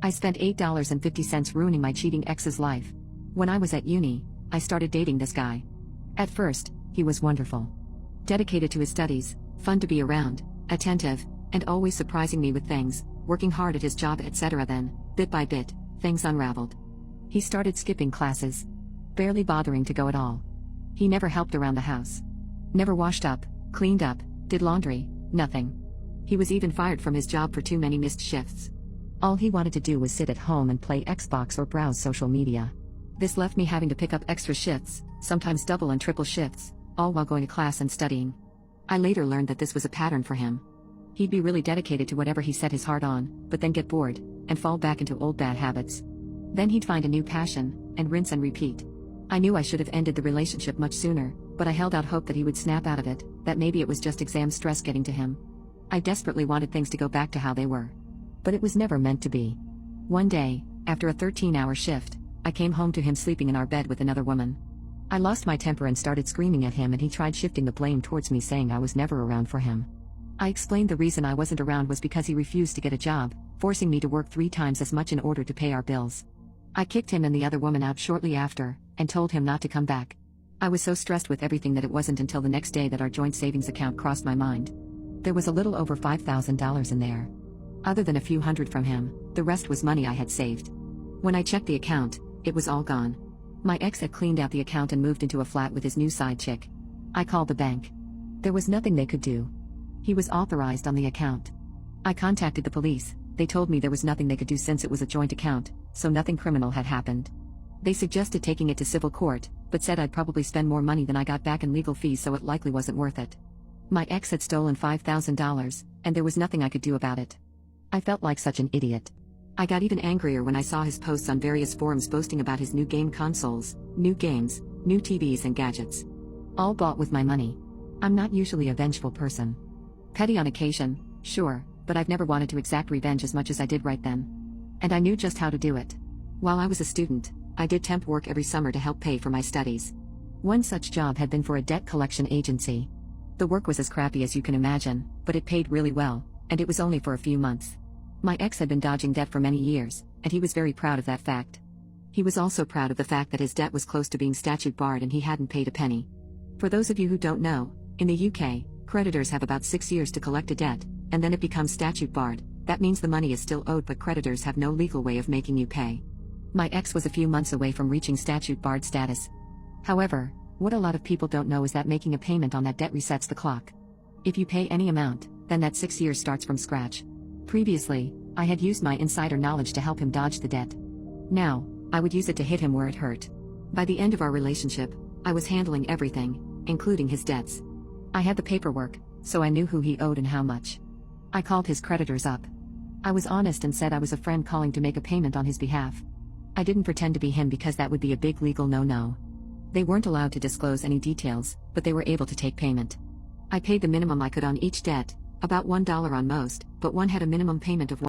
I spent $8.50 ruining my cheating ex's life. When I was at uni, I started dating this guy. At first, he was wonderful. Dedicated to his studies, fun to be around, attentive, and always surprising me with things, working hard at his job, etc. Then, bit by bit, things unraveled. He started skipping classes. Barely bothering to go at all. He never helped around the house. Never washed up, cleaned up, did laundry, nothing. He was even fired from his job for too many missed shifts. All he wanted to do was sit at home and play Xbox or browse social media. This left me having to pick up extra shifts, sometimes double and triple shifts, all while going to class and studying. I later learned that this was a pattern for him. He'd be really dedicated to whatever he set his heart on, but then get bored, and fall back into old bad habits. Then he'd find a new passion, and rinse and repeat. I knew I should have ended the relationship much sooner, but I held out hope that he would snap out of it, that maybe it was just exam stress getting to him. I desperately wanted things to go back to how they were. But it was never meant to be. One day, after a 13-hour shift, I came home to him sleeping in our bed with another woman. I lost my temper and started screaming at him, and he tried shifting the blame towards me, saying I was never around for him. I explained the reason I wasn't around was because he refused to get a job, forcing me to work 3 times as much in order to pay our bills. I kicked him and the other woman out shortly after, and told him not to come back. I was so stressed with everything that it wasn't until the next day that our joint savings account crossed my mind. There was a little over $5,000 in there. Other than a few hundred from him, the rest was money I had saved. When I checked the account, it was all gone. My ex had cleaned out the account and moved into a flat with his new side chick. I called the bank. There was nothing they could do. He was authorized on the account. I contacted the police. They told me there was nothing they could do since it was a joint account, so nothing criminal had happened. They suggested taking it to civil court, but said I'd probably spend more money than I got back in legal fees, so it likely wasn't worth it. My ex had stolen $5,000, and there was nothing I could do about it. I felt like such an idiot. I got even angrier when I saw his posts on various forums boasting about his new game consoles, new games, new TVs and gadgets. All bought with my money. I'm not usually a vengeful person. Petty on occasion, sure, but I've never wanted to exact revenge as much as I did right then. And I knew just how to do it. While I was a student, I did temp work every summer to help pay for my studies. One such job had been for a debt collection agency. The work was as crappy as you can imagine, but it paid really well, and it was only for a few months. My ex had been dodging debt for many years, and he was very proud of that fact. He was also proud of the fact that his debt was close to being statute barred and he hadn't paid a penny. For those of you who don't know, in the UK, creditors have about 6 years to collect a debt, and then it becomes statute barred. That means the money is still owed, but creditors have no legal way of making you pay. My ex was a few months away from reaching statute barred status. However, what a lot of people don't know is that making a payment on that debt resets the clock. If you pay any amount, then that 6 years starts from scratch. Previously, I had used my insider knowledge to help him dodge the debt. Now, I would use it to hit him where it hurt. By the end of our relationship, I was handling everything, including his debts. I had the paperwork, so I knew who he owed and how much. I called his creditors up. I was honest and said I was a friend calling to make a payment on his behalf. I didn't pretend to be him because that would be a big legal no-no. They weren't allowed to disclose any details, but they were able to take payment. I paid the minimum I could on each debt, about $1 on most, but one had a minimum payment of